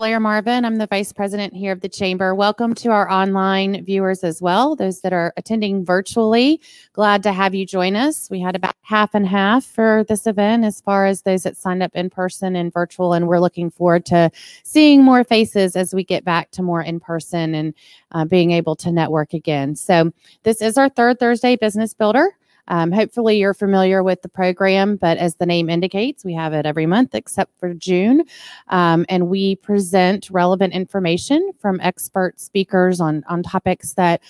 Blair Marvin. I'm the Vice President here of the Chamber. Welcome to our online viewers as well, those that are attending virtually. Glad to have you join us. We had about half and half for this event as far as those that signed up in person and virtual, and we're looking forward to seeing more faces as we get back to more in person and being able to network again. So this is our third Thursday Business Builder. Hopefully you're familiar with the program, but as the name indicates, we have it every month except for June. And we present relevant information from expert speakers on topics that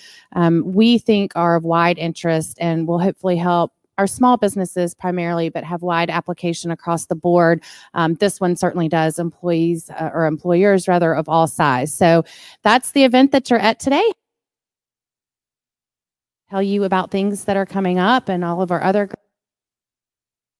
we think are of wide interest and will hopefully help our small businesses primarily, but have wide application across the board. This one certainly does employees or employers rather of all size. So that's the event that you're at today. Tell you about things that are coming up and all of our other.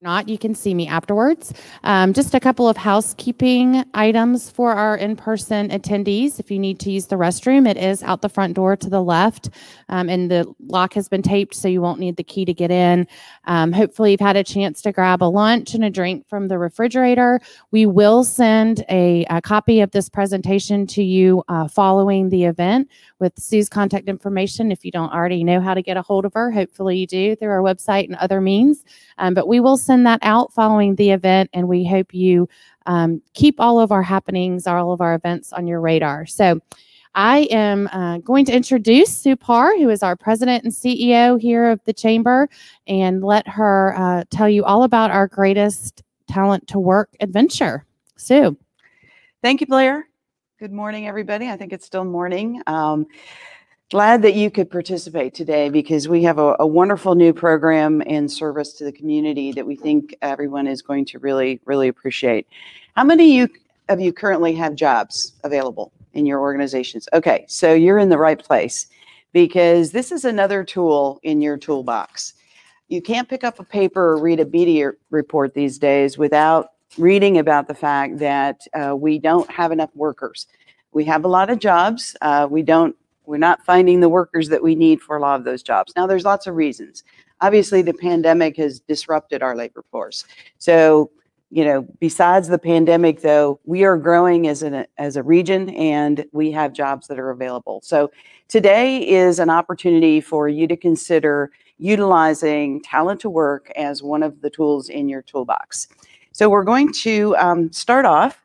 Not, you can see me afterwards. Just a couple of housekeeping items for our in-person attendees. If you need to use the restroom, it is out the front door to the left, and the lock has been taped, so you won't need the key to get in. Hopefully, you've had a chance to grab a lunch and a drink from the refrigerator. We will send a copy of this presentation to you following the event with Sue's contact information. If you don't already know how to get a hold of her, hopefully you do through our website and other means. But we will send that out following the event, and we hope you keep all of our happenings, all of our events on your radar. So I am going to introduce Sue Parr, who is our president and CEO here of the Chamber, and let her tell you all about our greatest Talent to Work adventure. Sue. Thank you, Blair. Good morning, everybody. I think it's still morning. Glad that you could participate today because we have a wonderful new program and service to the community that we think everyone is going to really, really appreciate. How many of you currently have jobs available in your organizations? Okay, so you're in the right place because this is another tool in your toolbox. You can't pick up a paper or read a media report these days without reading about the fact that we don't have enough workers. We have a lot of jobs. We're not finding the workers that we need for a lot of those jobs. Now, there's lots of reasons. Obviously, the pandemic has disrupted our labor force. So, besides the pandemic, though, we are growing as a region, and we have jobs that are available. So today is an opportunity for you to consider utilizing Talent2Work as one of the tools in your toolbox. So we're going to start off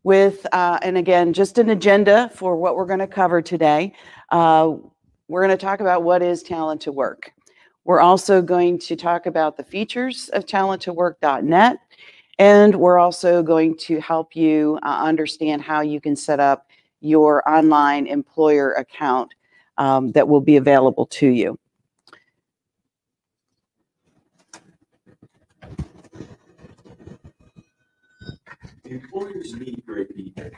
with, and again, just an agenda for what we're going to cover today. We're going to talk about what is Talent2Work. We're also going to talk about the features of Talent2Work.net, and we're also going to help you understand how you can set up your online employer account that will be available to you. Employers need great people.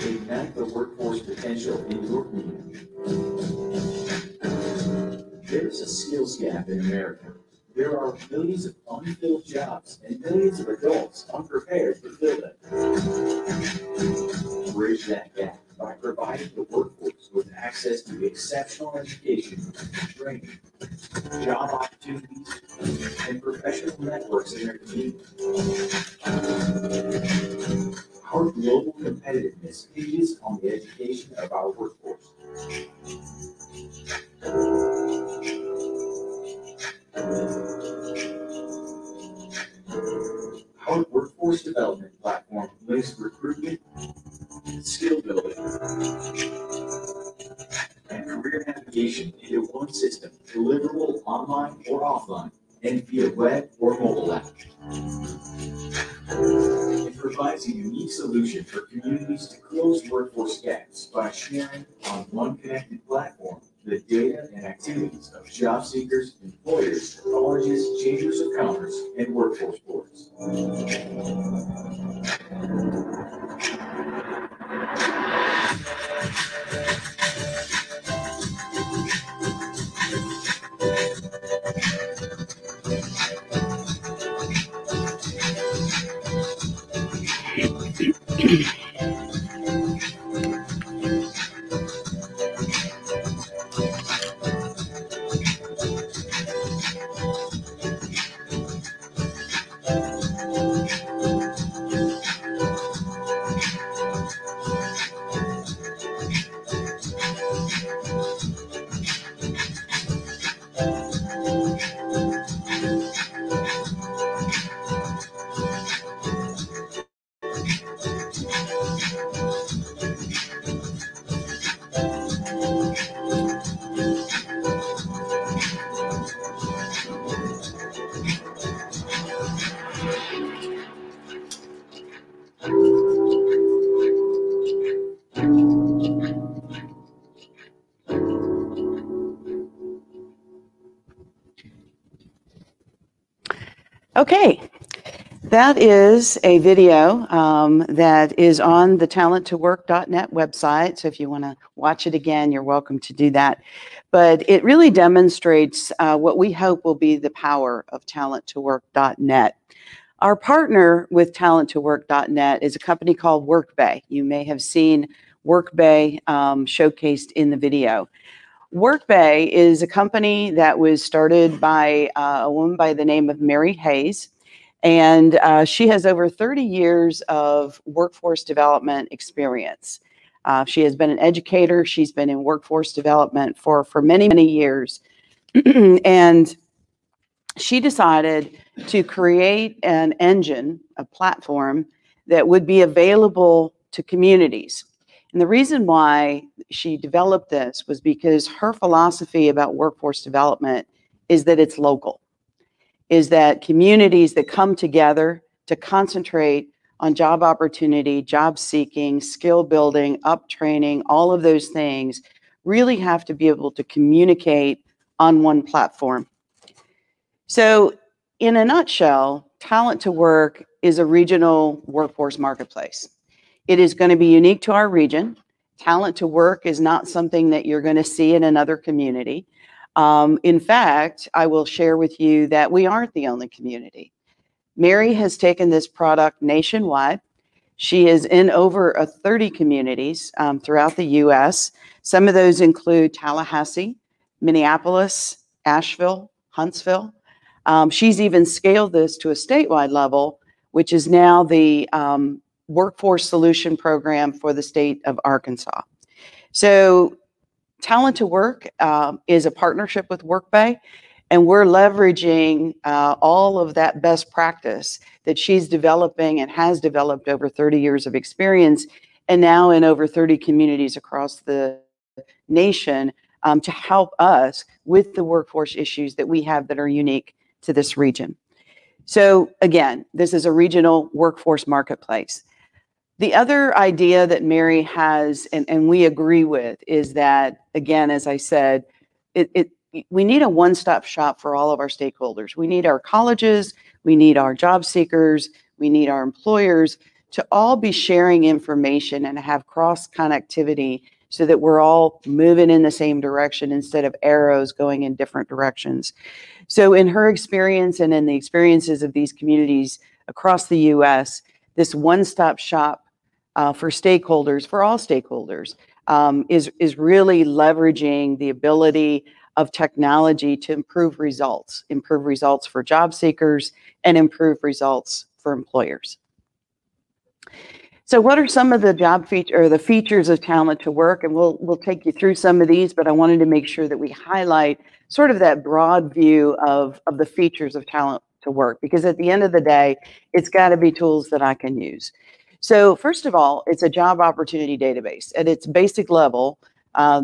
Ignite the workforce potential in your community. There's a skills gap in America. There are millions of unfilled jobs and millions of adults unprepared to fill them. Bridge that gap by providing the workforce with access to exceptional education, training, job opportunities, and professional networks in their community. Our global competitiveness hinges on the education of our workforce. Our workforce development platform links recruitment, skill building, and career navigation into one system, deliverable online or offline, and via web or mobile app. It provides a unique solution for communities to close workforce gaps by sharing on one connected platform the data and activities of job seekers, employers, colleges, chambers of commerce, and workforce boards. Okay, that is a video that is on the Talent2Work.net website. So if you want to watch it again, you're welcome to do that. But it really demonstrates what we hope will be the power of Talent2Work.net. Our partner with Talent2Work.net is a company called Workbay. You may have seen Workbay showcased in the video. Workbay is a company that was started by a woman by the name of Mary Hayes, and she has over 30 years of workforce development experience. She has been an educator. She's been in workforce development for many, many years. And she decided to create an engine, a platform that would be available to communities. And the reason why she developed this was because her philosophy about workforce development is that it's local, is that communities that come together to concentrate on job opportunity, job seeking, skill building, up training, all of those things really have to be able to communicate on one platform. So in a nutshell, Talent2Work is a regional workforce marketplace. It is going to be unique to our region. Talent2Work is not something that you're going to see in another community. In fact, I will share with you that we aren't the only community. Mary has taken this product nationwide. She is in over 30 communities throughout the U.S. Some of those include Tallahassee, Minneapolis, Asheville, Huntsville. She's even scaled this to a statewide level, which is now the Workforce Solution Program for the state of Arkansas. So Talent2Work is a partnership with Workbay, and we're leveraging all of that best practice that she's developing and has developed over 30 years of experience, and now in over 30 communities across the nation to help us with the workforce issues that we have that are unique to this region. So again, this is a regional workforce marketplace. The other idea that Mary has, and we agree with, is that, again, as I said, we need a one-stop shop for all of our stakeholders. We need our colleges, we need our job seekers, we need our employers to all be sharing information and have cross-connectivity so that we're all moving in the same direction instead of arrows going in different directions. So in her experience and in the experiences of these communities across the U.S., this one-stop shop for stakeholders, for all stakeholders, is really leveraging the ability of technology to improve results for job seekers and improve results for employers. So what are some of the the features of Talent2Work? And we'll take you through some of these, but I wanted to make sure that we highlight sort of that broad view of the features of Talent2Work, because at the end of the day, it's got to be tools that I can use. So first of all, it's a job opportunity database. At its basic level,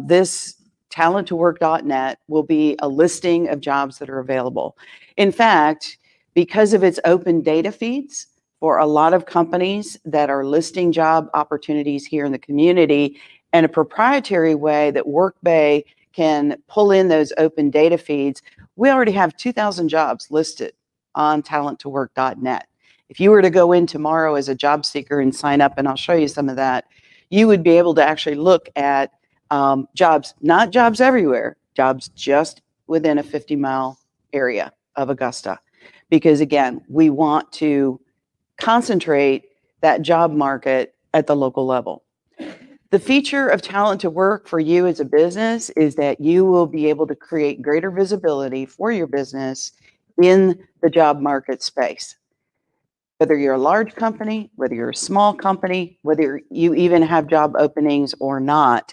this Talent2Work.net will be a listing of jobs that are available. In fact, because of its open data feeds, for a lot of companies that are listing job opportunities here in the community, and a proprietary way that Workbay can pull in those open data feeds, we already have 2,000 jobs listed on Talent2Work.net. If you were to go in tomorrow as a job seeker and sign up, and I'll show you some of that, you would be able to actually look at jobs, not jobs everywhere, jobs just within a 50-mile area of Augusta. Because again, we want to concentrate that job market at the local level. The feature of Talent2Work for you as a business is that you will be able to create greater visibility for your business in the job market space. Whether you're a large company, whether you're a small company, whether you even have job openings or not,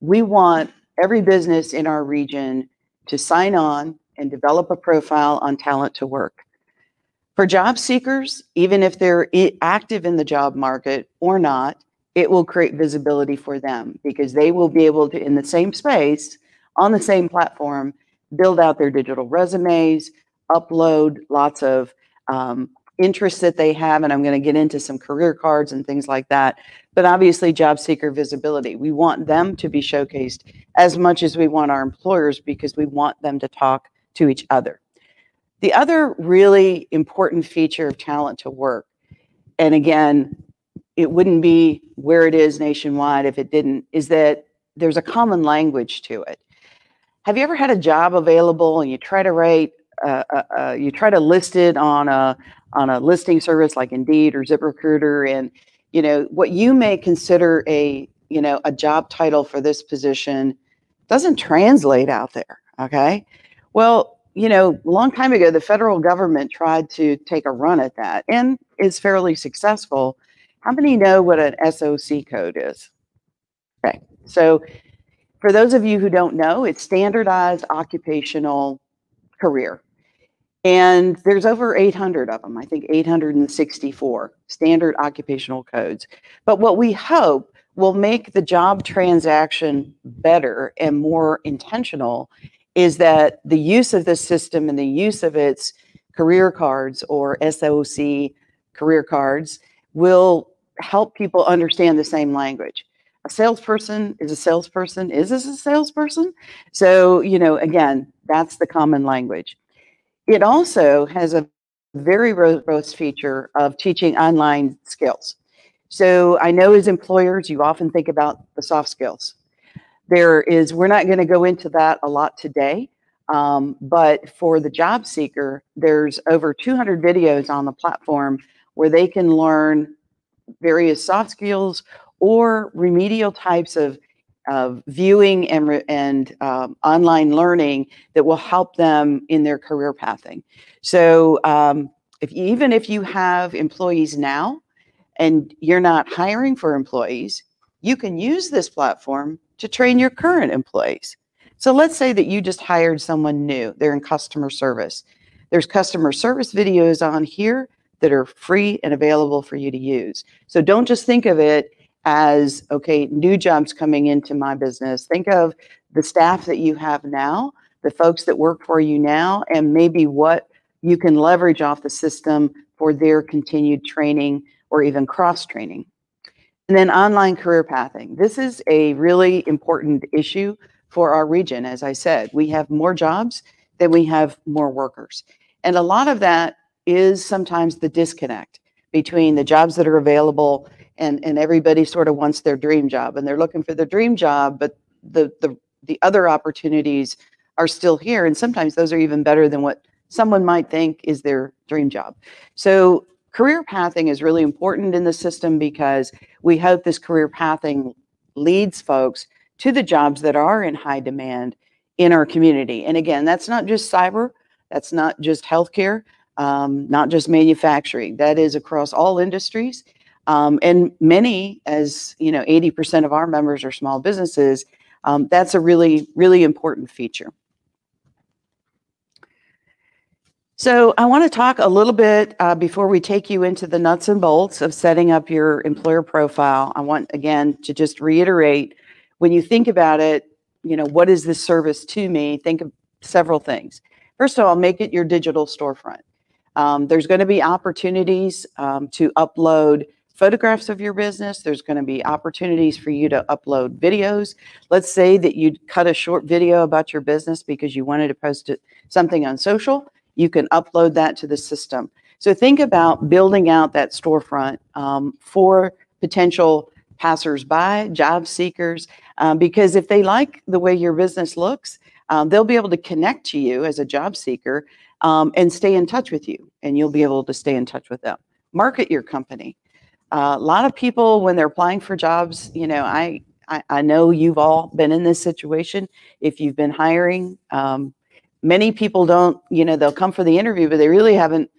we want every business in our region to sign on and develop a profile on Talent2Work. For job seekers, even if they're active in the job market or not, it will create visibility for them because they will be able to, in the same space, on the same platform, build out their digital resumes, upload lots of interests that they have, and I'm going to get into some career cards and things like that. But obviously, job seeker visibility. We want them to be showcased as much as we want our employers because we want them to talk to each other. The other really important feature of Talent2Work, and again, it wouldn't be where it is nationwide if it didn't, is that there's a common language to it. Have you ever had a job available and you try to write, you try to list it on a listing service like Indeed or ZipRecruiter, and what you may consider a job title for this position doesn't translate out there. Okay, well, a long time ago, the federal government tried to take a run at that and is fairly successful. How many know what an SOC code is? Okay, so for those of you who don't know, it's standardized occupational career. And there's over 800 of them, I think 864 standard occupational codes. But what we hope will make the job transaction better and more intentional is that the use of this system and the use of its career cards or SOC career cards will help people understand the same language. A salesperson is a salesperson. Is this a salesperson? So, again, that's the common language. It also has a very robust feature of teaching online skills. So I know as employers, you often think about the soft skills. We're not going to go into that a lot today, but for the job seeker, there's over 200 videos on the platform where they can learn various soft skills or remedial types of viewing and online learning that will help them in their career pathing. So even if you have employees now and you're not hiring for employees, you can use this platform to train your current employees. So let's say that you just hired someone new, they're in customer service. There's customer service videos on here that are free and available for you to use. So don't just think of it as, okay, new jobs coming into my business. Think of the staff that you have now, the folks that work for you now, and maybe what you can leverage off the system for their continued training or even cross-training. And then online career pathing. This is a really important issue for our region. As I said, we have more jobs than we have more workers. And a lot of that is sometimes the disconnect between the jobs that are available and everybody sort of wants their dream job and they're looking for the dream job, but the other opportunities are still here. And sometimes those are even better than what someone might think is their dream job. So career pathing is really important in the system because we hope this career pathing leads folks to the jobs that are in high demand in our community. And again, that's not just cyber, that's not just healthcare, not just manufacturing, that is across all industries. And many, as 80% of our members are small businesses, that's a really, really important feature. So I want to talk a little bit before we take you into the nuts and bolts of setting up your employer profile. I want, again, to just reiterate, when you think about it, what is this service to me? Think of several things. First of all, make it your digital storefront. There's going to be opportunities to upload photographs of your business. There's going to be opportunities for you to upload videos. Let's say that you cut a short video about your business because you wanted to post something on social. You can upload that to the system. So think about building out that storefront for potential passersby, job seekers, because if they like the way your business looks, they'll be able to connect to you as a job seeker and stay in touch with you, and you'll be able to stay in touch with them. Market your company. A lot of people, when they're applying for jobs, I know you've all been in this situation. If you've been hiring, many people don't, they'll come for the interview, but they really haven't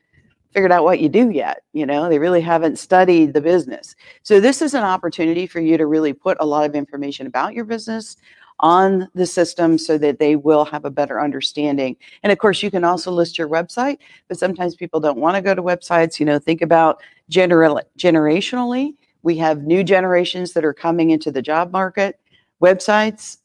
figured out what you do yet. They really haven't studied the business. So this is an opportunity for you to really put a lot of information about your business on the system so that they will have a better understanding. And of course, you can also list your website, but sometimes people don't want to go to websites. Think about generationally. We have new generations that are coming into the job market. Websites,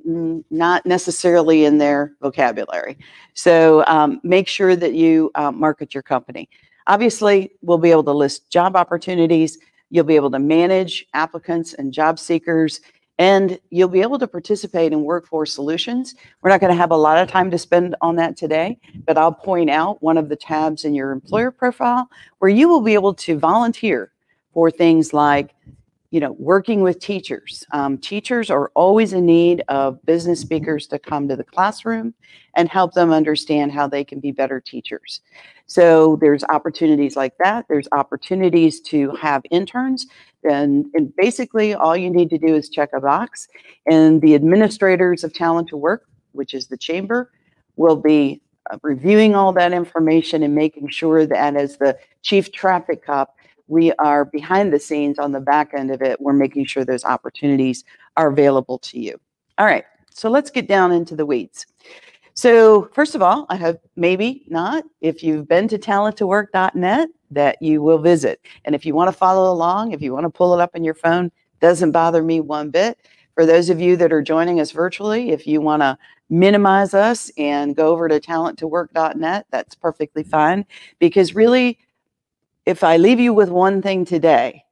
not necessarily in their vocabulary. So make sure that you market your company. Obviously, we'll be able to list job opportunities. You'll be able to manage applicants and job seekers. And you'll be able to participate in workforce solutions. We're not going to have a lot of time to spend on that today, but I'll point out one of the tabs in your employer profile where you will be able to volunteer for things like, you know, working with teachers. Teachers are always in need of business speakers to come to the classroom and help them understand how they can be better teachers. So there's opportunities like that. There's opportunities to have interns. And basically all you need to do is check a box, and the administrators of Talent2Work, which is the chamber, will be reviewing all that information and making sure that as the chief traffic cop, we are behind the scenes on the back end of it. We're making sure those opportunities are available to you. All right, so let's get down into the weeds. So first of all, I hope maybe not, if you've been to talent2work.net, that you will visit. And if you want to follow along, if you want to pull it up on your phone, doesn't bother me one bit. For those of you that are joining us virtually, if you want to minimize us and go over to talent2work.net, that's perfectly fine. Because really, if I leave you with one thing today,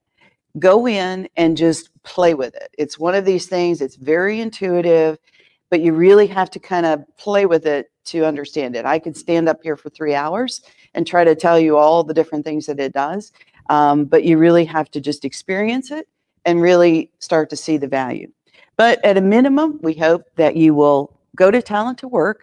go in and just play with it. It's one of these things, it's very intuitive, but you really have to kind of play with it to understand it. I could stand up here for 3 hours and try to tell you all the different things that it does, but you really have to just experience it and really start to see the value. But at a minimum, we hope that you will go to Talent2Work,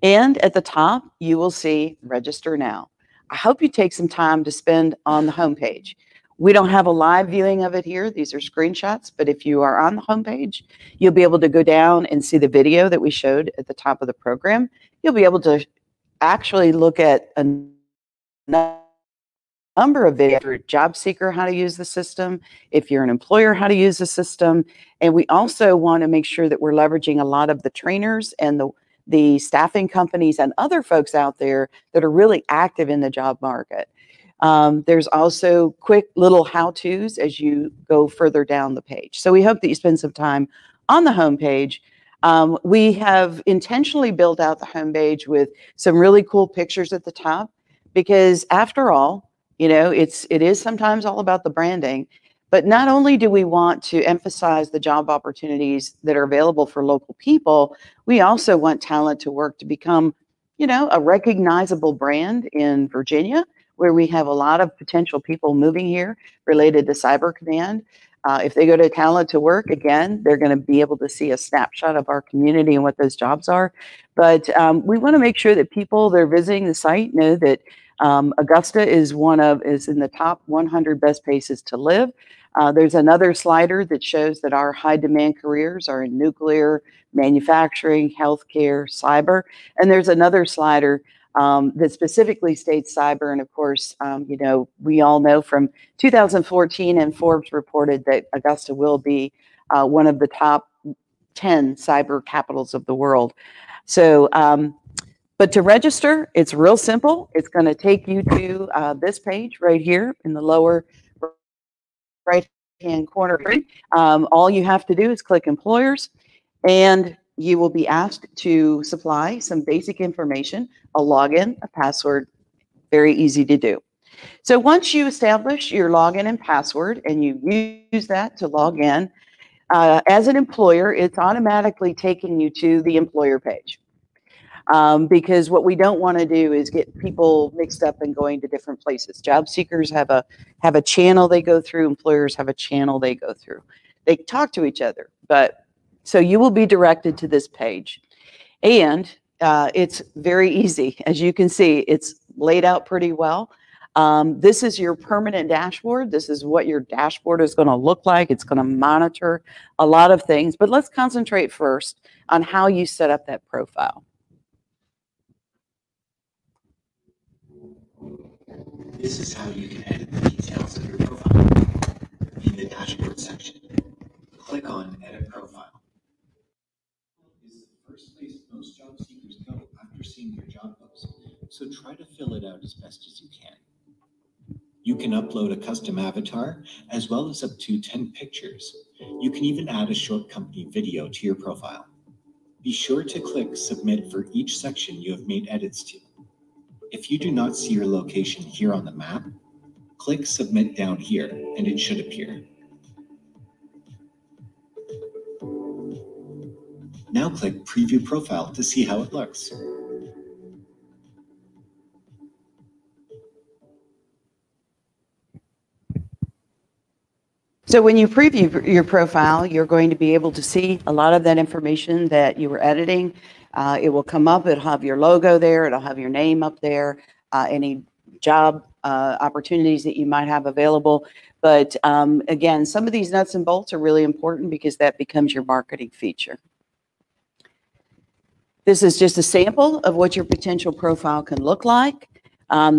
and at the top, you will see Register Now. I hope you take some time to spend on the homepage. We don't have a live viewing of it here. These are screenshots, but if you are on the homepage, you'll be able to go down and see the video that we showed at the top of the program. You'll be able to actually look at a number of videos. If you're a job seeker, how to use the system. If you're an employer, how to use the system. And we also want to make sure that we're leveraging a lot of the trainers and the staffing companies and other folks out there that are really active in the job market. There's also quick little how-tos as you go further down the page. So we hope that you spend some time on the homepage. We have intentionally built out the homepage with some really cool pictures at the top, because after all, you know, it is sometimes all about the branding. But not only do we want to emphasize the job opportunities that are available for local people, we also want Talent2Work to become, you know, a recognizable brand in Virginia, where we have a lot of potential people moving here related to Cyber Command. If they go to Talent2Work, again, they're going to be able to see a snapshot of our community and what those jobs are. But we want to make sure that people that are visiting the site know that Augusta is in the top 100 best places to live. There's another slider that shows that our high demand careers are in nuclear, manufacturing, healthcare, cyber. And there's another slider that specifically states cyber. And of course, you know, we all know from 2014, and Forbes reported that Augusta will be one of the top 10 cyber capitals of the world. So, but to register, it's real simple. It's going to take you to this page right here in the lower right-hand corner. All you have to do is click Employers, and you will be asked to supply some basic information, a login, a password, very easy to do. So once you establish your login and password and you use that to log in, as an employer, it's automatically taking you to the employer page. Because what we don't want to do is get people mixed up and going to different places. Job seekers have a channel they go through. Employers have a channel they go through. They talk to each other, but so you will be directed to this page. And it's very easy. As you can see, it's laid out pretty well. This is your permanent dashboard. This is what your dashboard is going to look like. It's going to monitor a lot of things, but let's concentrate first on how you set up that profile. This is how you can edit the details of your profile. In the dashboard section, click on Edit Profile. This is the first place most job seekers go after seeing your job post, so try to fill it out as best as you can. You can upload a custom avatar as well as up to 10 pictures. You can even add a short company video to your profile. Be sure to click Submit for each section you have made edits to. If you do not see your location here on the map, click Submit down here and it should appear. Now click Preview Profile to see how it looks. So when you preview your profile, you're going to be able to see a lot of that information that you were editing. It will come up, it'll have your logo there, it'll have your name up there, any job opportunities that you might have available. But again, some of these nuts and bolts are really important because that becomes your marketing feature. This is just a sample of what your potential profile can look like.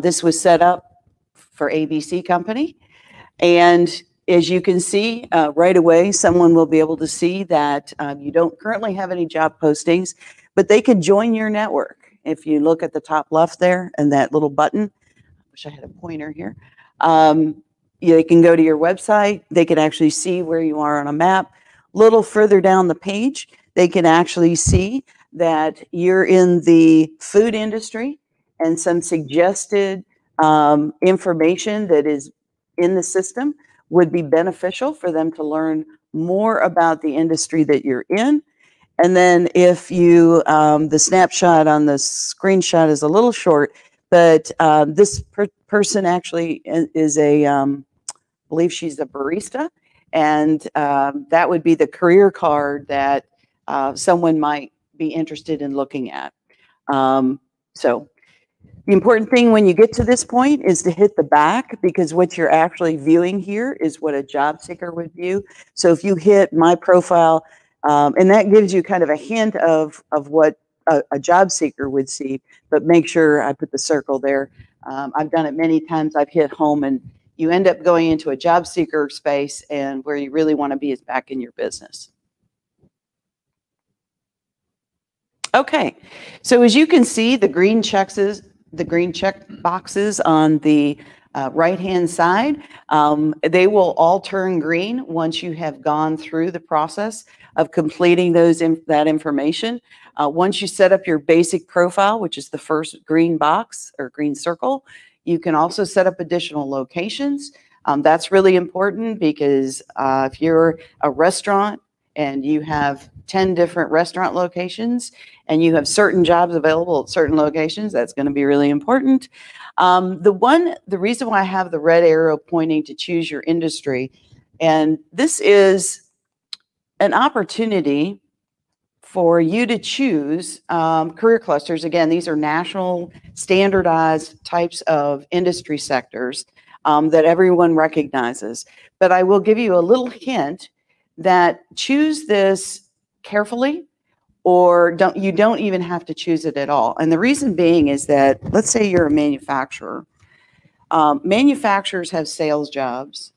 This was set up for ABC Company. And as you can see, right away, someone will be able to see that you don't currently have any job postings, but they can join your network. If you look at the top left there and that little button, I wish I had a pointer here. They can go to your website. They can actually see where you are on a map. A little further down the page, they can actually see that you're in the food industry and some suggested information that is in the system would be beneficial for them to learn more about the industry that you're in. And then if you, the snapshot on the screenshot is a little short, but this person actually is I believe she's a barista, and that would be the career card that someone might be interested in looking at. So the important thing when you get to this point is to hit the back, because what you're actually viewing here is what a job seeker would view. So if you hit my profile, and that gives you kind of a hint of what a job seeker would see, but make sure I put the circle there. I've done it many times. I've hit home and you end up going into a job seeker space, and where you really want to be is back in your business. Okay, so as you can see, the green check boxes on the right-hand side, they will all turn green once you have gone through the process of completing that information. Once you set up your basic profile, which is the first green box or green circle, you can also set up additional locations. That's really important because if you're a restaurant and you have 10 different restaurant locations and you have certain jobs available at certain locations, that's going to be really important. The reason why I have the red arrow pointing to choose your industry, and this is an opportunity for you to choose career clusters. Again, these are national standardized types of industry sectors that everyone recognizes. But I will give you a little hint that choose this carefully, or you don't even have to choose it at all. And the reason being is that, let's say you're a manufacturer. Manufacturers have sales jobs.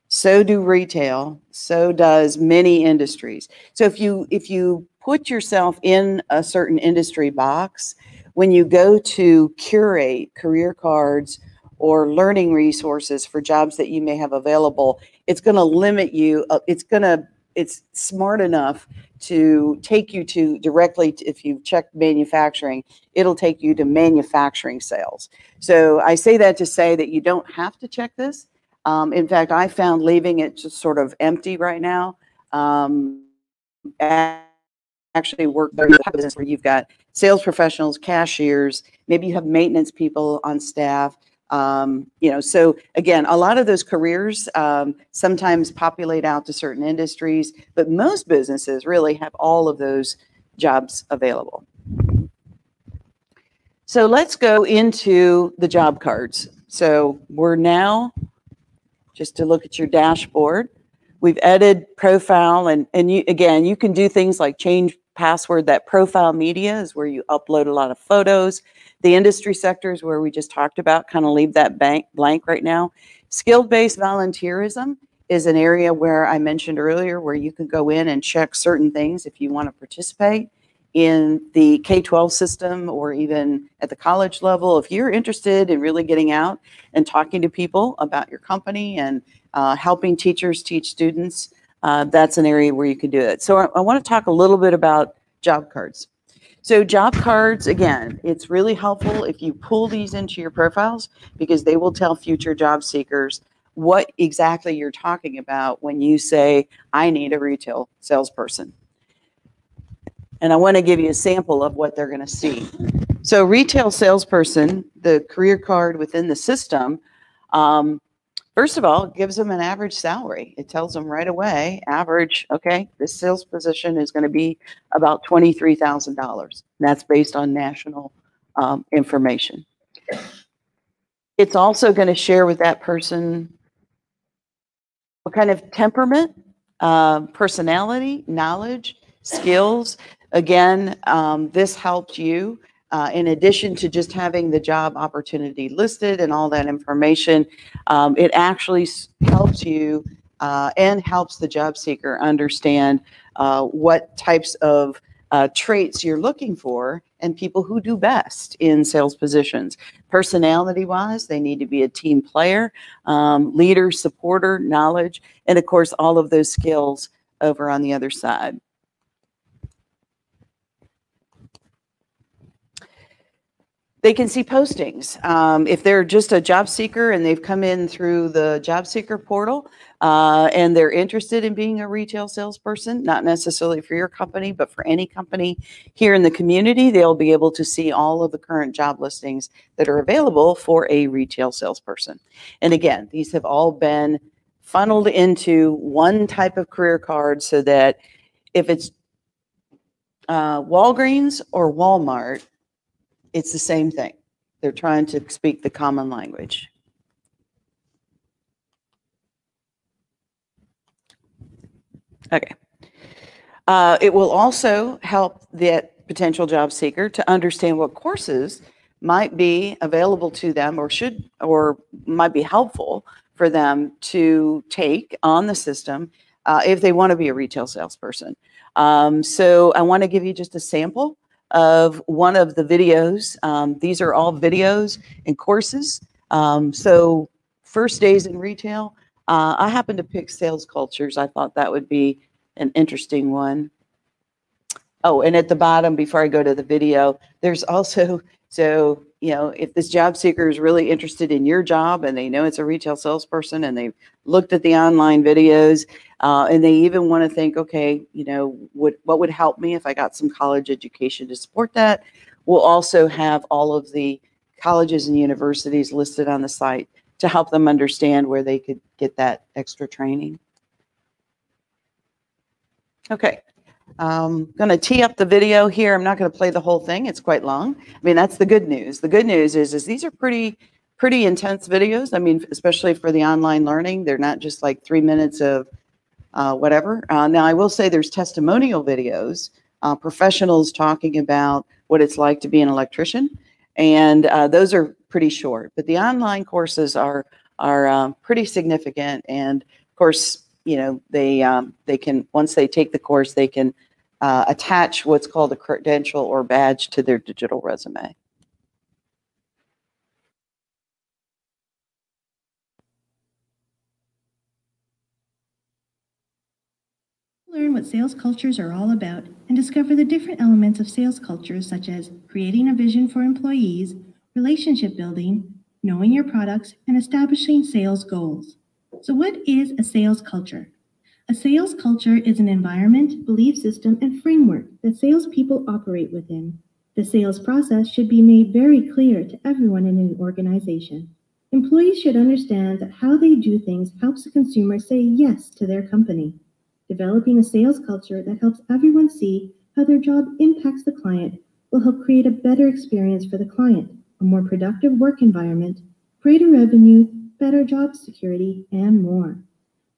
So do retail. So does many industries. So if you put yourself in a certain industry box, when you go to curate career cards or learning resources for jobs that you may have available, it's going to limit you. It's smart enough to take you to directly, if you check manufacturing, it'll take you to manufacturing sales. So I say that to say that you don't have to check this. In fact, I found leaving it just sort of empty right now. Actually work in a business where you've got sales professionals, cashiers, maybe you have maintenance people on staff. So again, a lot of those careers sometimes populate out to certain industries, but most businesses really have all of those jobs available. So let's go into the job cards. So we're now, just to look at your dashboard, we've edited profile, and again, you can do things like change password. That profile media is where you upload a lot of photos. The industry sectors where we just talked about, kind of leave that blank right now. Skill-based volunteerism is an area where I mentioned earlier where you can go in and check certain things if you want to participate in the K-12 system or even at the college level. If you're interested in really getting out and talking to people about your company and helping teachers teach students, that's an area where you can do it. So I want to talk a little bit about job cards. So job cards, again, it's really helpful if you pull these into your profiles, because they will tell future job seekers what exactly you're talking about when you say, I need a retail salesperson. And I want to give you a sample of what they're going to see. So retail salesperson, the career card within the system, first of all, it gives them an average salary. It tells them right away, average, okay, this sales position is going to be about $23,000. That's based on national information. It's also going to share with that person what kind of temperament, personality, knowledge, skills. Again, this helps you. In addition to just having the job opportunity listed and all that information, it actually helps you and helps the job seeker understand what types of traits you're looking for and people who do best in sales positions. Personality-wise, they need to be a team player, leader, supporter, knowledge, and of course, all of those skills over on the other side. They can see postings. If they're just a job seeker and they've come in through the job seeker portal and they're interested in being a retail salesperson, not necessarily for your company, but for any company here in the community, they'll be able to see all of the current job listings that are available for a retail salesperson. And again, these have all been funneled into one type of career card so that if it's Walgreens or Walmart, it's the same thing. They're trying to speak the common language. Okay. It will also help that potential job seeker to understand what courses might be available to them or might be helpful for them to take on the system if they want to be a retail salesperson. So I want to give you just a sample of one of the videos. These are all videos and courses. So first days in retail, I happened to pick sales cultures. I thought that would be an interesting one. Oh, and at the bottom, before I go to the video, there's also, so, you know, if this job seeker is really interested in your job and they know it's a retail salesperson and they've looked at the online videos and they even want to think, okay, you know, what would help me if I got some college education to support that? We'll also have all of the colleges and universities listed on the site to help them understand where they could get that extra training. Okay. I'm going to tee up the video here. I'm not going to play the whole thing. It's quite long. I mean, that's the good news. The good news is these are pretty intense videos. I mean, especially for the online learning, they're not just like 3 minutes of whatever. Now, I will say there's testimonial videos, professionals talking about what it's like to be an electrician, and those are pretty short. But the online courses are pretty significant, and of course, you know, they can, once they take the course, they can attach what's called a credential or badge to their digital resume. Learn what sales cultures are all about and discover the different elements of sales cultures, such as creating a vision for employees, relationship building, knowing your products, and establishing sales goals. So what is a sales culture? A sales culture is an environment, belief system, and framework that salespeople operate within. The sales process should be made very clear to everyone in an organization. Employees should understand that how they do things helps the consumer say yes to their company. Developing a sales culture that helps everyone see how their job impacts the client will help create a better experience for the client, a more productive work environment, greater revenue, better job security, and more.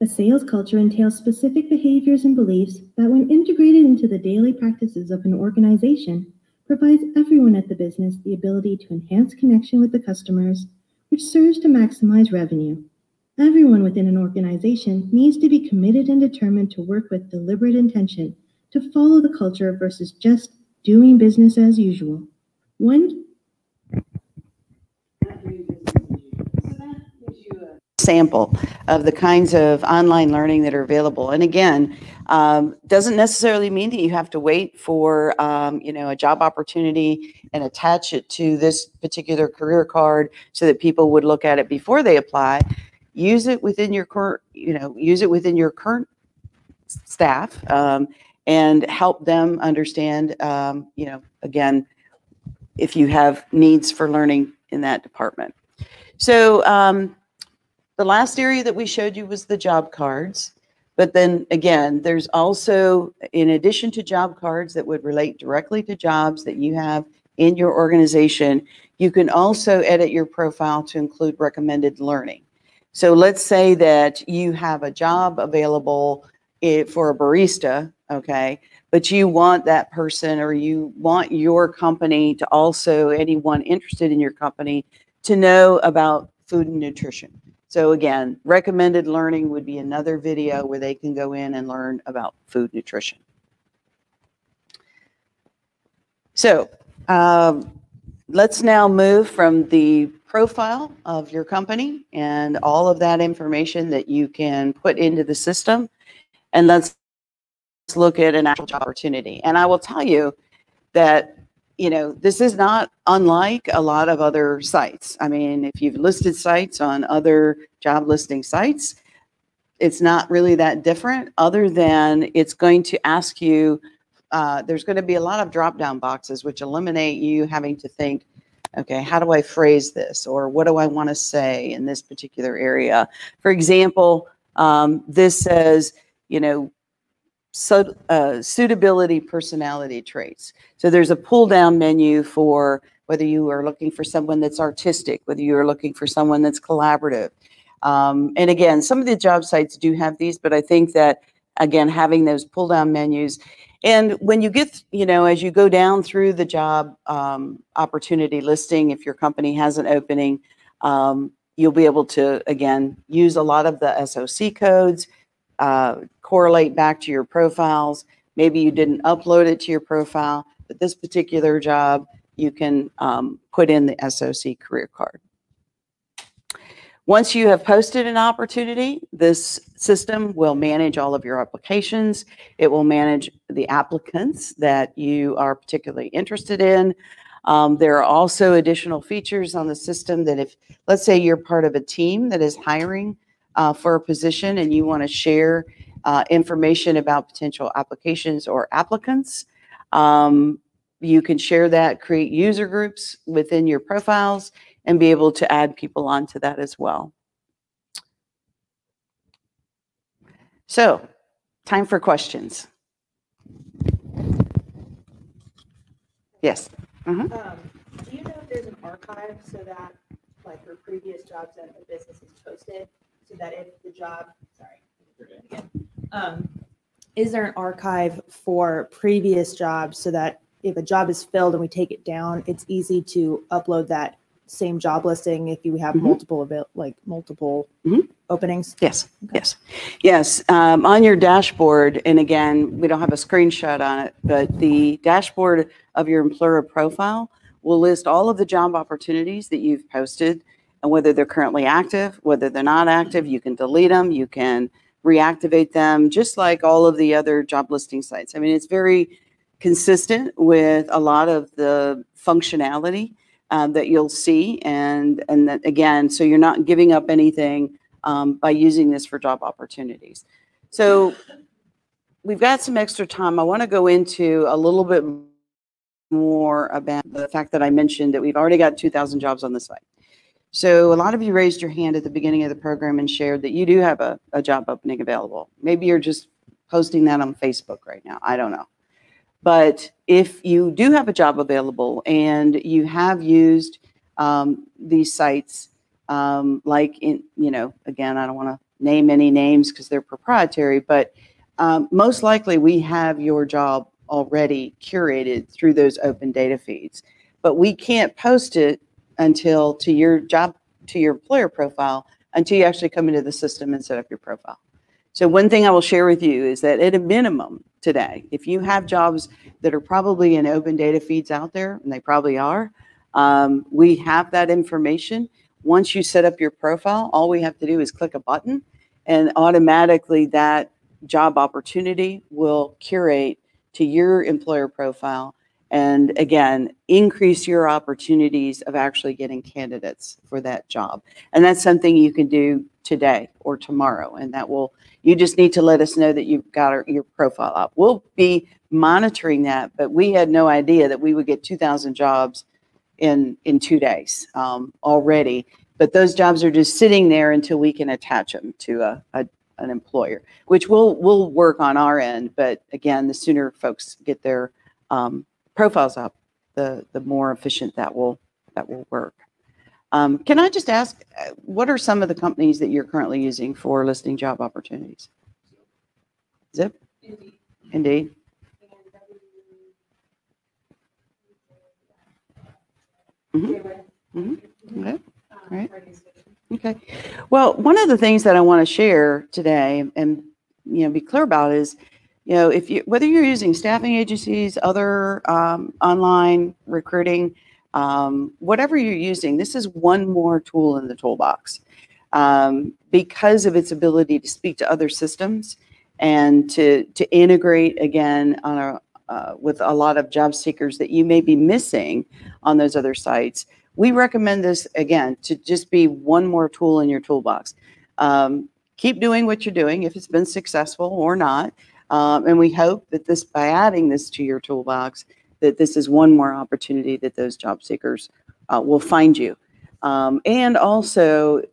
A sales culture entails specific behaviors and beliefs that, when integrated into the daily practices of an organization, provides everyone at the business the ability to enhance connection with the customers, which serves to maximize revenue. Everyone within an organization needs to be committed and determined to work with deliberate intention to follow the culture versus just doing business as usual. Sample of the kinds of online learning that are available. And again, doesn't necessarily mean that you have to wait for you know, a job opportunity and attach it to this particular career card so that people would look at it before they apply. Use it within your current, you know, use it within your current staff and help them understand, you know, again, if you have needs for learning in that department. So the last area that we showed you was the job cards. But then again, there's also, in addition to job cards that would relate directly to jobs that you have in your organization, you can also edit your profile to include recommended learning. So let's say that you have a job available for a barista, okay, but you want that person, or you want your company to also, anyone interested in your company, to know about food and nutrition. So again, recommended learning would be another video where they can go in and learn about food nutrition. So let's now move from the profile of your company and all of that information that you can put into the system, and let's look at an actual job opportunity. And I will tell you that, you know, this is not unlike a lot of other sites. I mean, if you've listed sites on other job listing sites, it's not really that different, other than it's going to ask you, there's going to be a lot of drop-down boxes which eliminate you having to think, okay, how do I phrase this? Or what do I want to say in this particular area? For example, this says, you know, suitability personality traits. So there's a pull down menu for whether you are looking for someone that's artistic, whether you are looking for someone that's collaborative. And again, some of the job sites do have these, but I think that, again, having those pull down menus, and when you get, you know, as you go down through the job opportunity listing, if your company has an opening, you'll be able to, again, use a lot of the SOC codes, correlate back to your profiles. Maybe you didn't upload it to your profile, but this particular job, you can put in the SOC career card. Once you have posted an opportunity, this system will manage all of your applications. It will manage the applicants that you are particularly interested in. There are also additional features on the system that if, let's say you're part of a team that is hiring for a position and you want to share information about potential applications or applicants, you can share that, create user groups within your profiles, and be able to add people onto that as well. So, time for questions. Yes. Do you know if there's an archive so that, like, for previous jobs that a business has posted, so that if the job, is there an archive for previous jobs so that if a job is filled and we take it down, it's easy to upload that same job listing if you have multiple openings? Yes, okay. Yes. On your dashboard, and again, we don't have a screenshot on it, but the dashboard of your employer profile will list all of the job opportunities that you've posted and whether they're currently active, whether they're not active. You can delete them, you can reactivate them, just like all of the other job listing sites. I mean, it's very consistent with a lot of the functionality that you'll see, and that, again, so you're not giving up anything by using this for job opportunities. So we've got some extra time. I want to go into a little bit more about the fact that I mentioned that we've already got 2,000 jobs on the site. So a lot of you raised your hand at the beginning of the program and shared that you do have a job opening available. Maybe you're just posting that on Facebook right now. I don't know. But if you do have a job available and you have used these sites, like in, you know, again, I don't want to name any names because they're proprietary, but most likely we have your job already curated through those open data feeds. But we can't post it until to your employer profile until you actually come into the system and set up your profile. So one thing I will share with you is that at a minimum today, if you have jobs that are probably in open data feeds out there, and they probably are, we have that information. Once you set up your profile, all we have to do is click a button and automatically that job opportunity will curate to your employer profile, and again, increase your opportunities of actually getting candidates for that job. And that's something you can do today or tomorrow, and you just need to let us know that you've got your profile up. We'll be monitoring that, but we had no idea that we would get 2,000 jobs in 2 days already. But those jobs are just sitting there until we can attach them to an employer, which we'll work on our end. But again, the sooner folks get their profiles up, the more efficient that will work. Can I just ask, what are some of the companies that you're currently using for listing job opportunities? Zip? Indeed. Mm-hmm. Mm-hmm. Okay. All right. Okay. Well, one of the things that I want to share today and be clear about is, whether you're using staffing agencies, other online recruiting, whatever you're using, this is one more tool in the toolbox because of its ability to speak to other systems and to integrate again on with a lot of job seekers that you may be missing on those other sites. We recommend this again to just be one more tool in your toolbox. Keep doing what you're doing if it's been successful or not. And we hope that by adding this to your toolbox, that this is one more opportunity that those job seekers will find you. And also,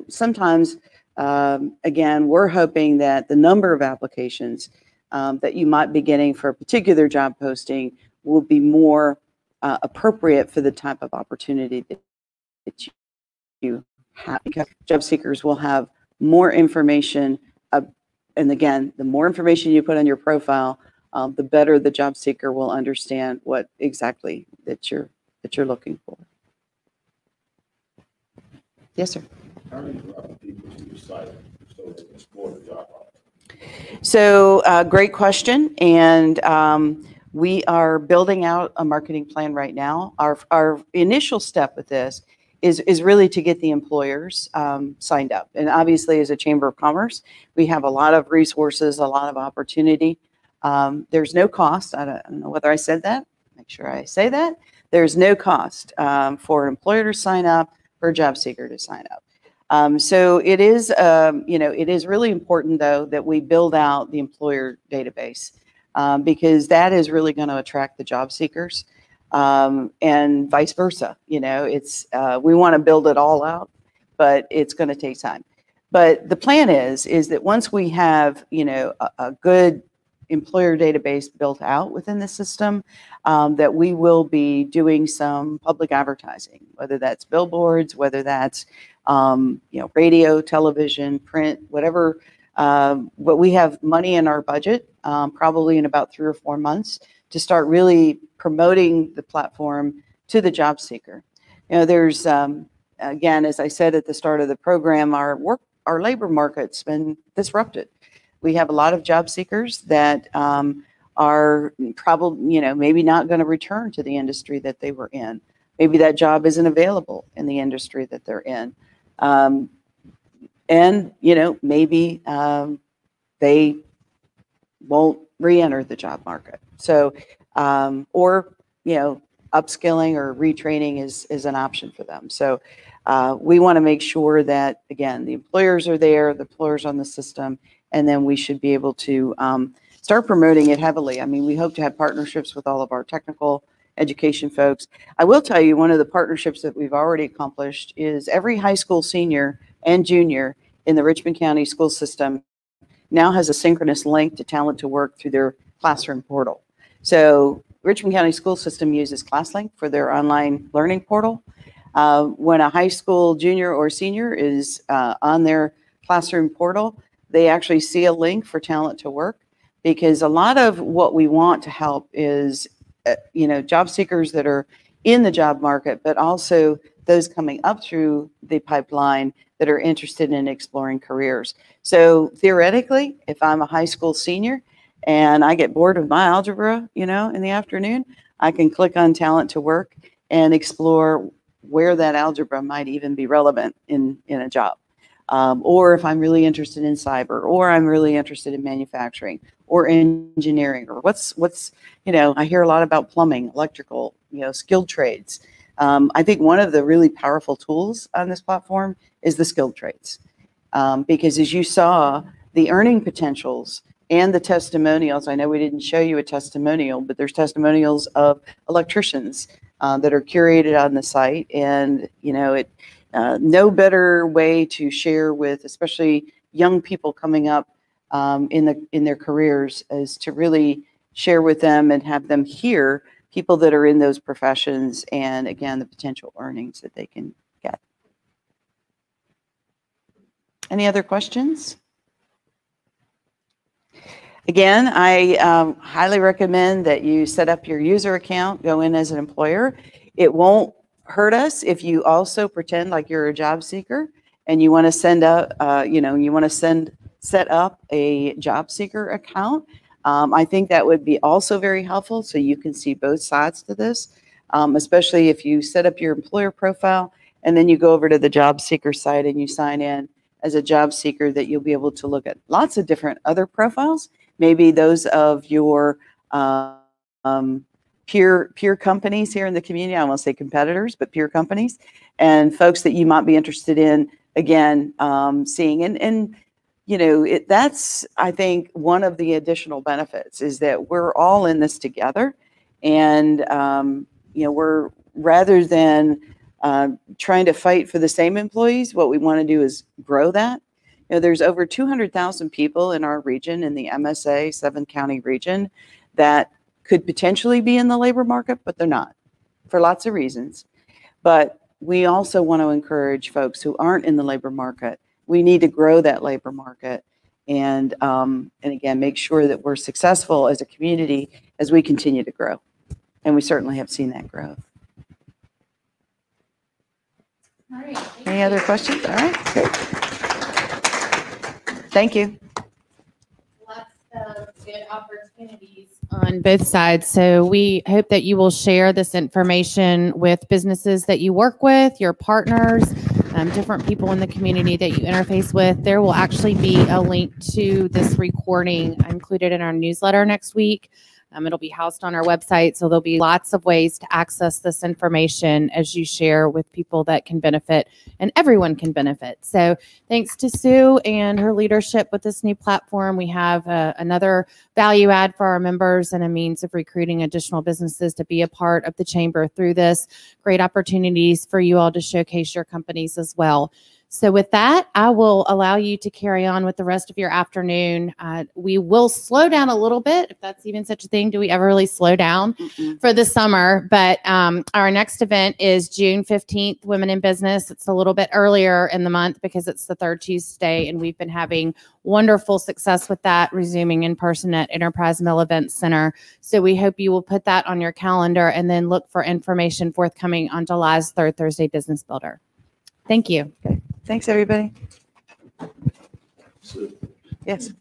sometimes, again, we're hoping that the number of applications that you might be getting for a particular job posting will be more appropriate for the type of opportunity that you have, because job seekers will have more information. And again, the more information you put on your profile, the better the job seeker will understand what exactly that you're looking for. Yes, sir. How do you direct people to your site so they can explore the job opportunity? So, great question, and we are building out a marketing plan right now. Our initial step with this is really to get the employers signed up. And obviously, as a Chamber of Commerce, we have a lot of resources, a lot of opportunity. There's no cost. I don't know whether I said that. Make sure I say that. There's no cost for an employer to sign up, for a job seeker to sign up. So it is, it is really important, though, that we build out the employer database because that is really going to attract the job seekers. And vice versa. It's we want to build it all out, but it's going to take time. But the plan is that once we have a good employer database built out within the system, that we will be doing some public advertising, whether that's billboards, whether that's radio, television, print, whatever. But we have money in our budget, probably in about 3 or 4 months, to start really promoting the platform to the job seeker. There's, again, as I said at the start of the program, our labor market's been disrupted. We have a lot of job seekers that are probably, maybe not going to return to the industry that they were in. Maybe that job isn't available in the industry that they're in. And, maybe they won't re-enter the job market. So, or, upskilling or retraining is an option for them. So we want to make sure that, again, the employers are there, the employers on the system, and then we should be able to start promoting it heavily. I mean, we hope to have partnerships with all of our technical education folks. I will tell you, one of the partnerships that we've already accomplished is every high school senior and junior in the Richmond County school system now has a synchronous link to Talent2Work through their classroom portal. So Richmond County school system uses ClassLink for their online learning portal. When a high school junior or senior is on their classroom portal, they actually see a link for Talent2Work, because a lot of what we want to help is, job seekers that are in the job market, but also those coming up through the pipeline that are interested in exploring careers. So theoretically, if I'm a high school senior and I get bored with my algebra, in the afternoon, I can click on Talent2Work and explore where that algebra might even be relevant in a job. Or if I'm really interested in cyber, or I'm really interested in manufacturing or engineering, or what's I hear a lot about plumbing, electrical, skilled trades. I think one of the really powerful tools on this platform is the skilled trades. Because as you saw, the earning potentials and the testimonials, I know we didn't show you a testimonial, but there's testimonials of electricians that are curated on the site. And, you know, no better way to share with, especially young people coming up in their careers, is to really share with them and have them hear people that are in those professions, and again, the potential earnings that they can get. Any other questions? Again, I highly recommend that you set up your user account, go in as an employer. It won't hurt us if you also pretend like you're a job seeker and you want to send up, set up a job seeker account. I think that would be also very helpful, so you can see both sides to this, especially if you set up your employer profile and then you go over to the job seeker site and you sign in as a job seeker, that you'll be able to look at lots of different other profiles, maybe those of your peer companies here in the community. I won't say competitors, but peer companies, and folks that you might be interested in, again, seeing. And you know, that's, I think, one of the additional benefits is that we're all in this together. And, you know, we're, rather than trying to fight for the same employees, what we want to do is grow that. You know, there's over 200,000 people in our region, in the MSA 7-county region, that could potentially be in the labor market, but they're not, for lots of reasons. But we also want to encourage folks who aren't in the labor market. We need to grow that labor market, and again, make sure that we're successful as a community as we continue to grow. And we certainly have seen that growth. All right. Any other questions? All right, great. Thank you. Lots of good opportunities on both sides. So we hope that you will share this information with businesses that you work with, your partners, different people in the community that you interface with. There will actually be a link to this recording included in our newsletter next week. It'll be housed on our website, so there'll be lots of ways to access this information as you share with people that can benefit, and everyone can benefit. So thanks to Sue and her leadership with this new platform. We have another value add for our members and a means of recruiting additional businesses to be a part of the chamber through this. Great opportunities for you all to showcase your companies as well. So with that, I will allow you to carry on with the rest of your afternoon. We will slow down a little bit, if that's even such a thing. Do we ever really slow down for the summer? But our next event is June 15th, Women in Business. It's a little bit earlier in the month because it's the third Tuesday, and we've been having wonderful success with that, resuming in person at Enterprise Mill Events Center. So we hope you will put that on your calendar and then look for information forthcoming on July's third Thursday Business Builder. Thank you. Okay. Thanks, everybody. So, Yes.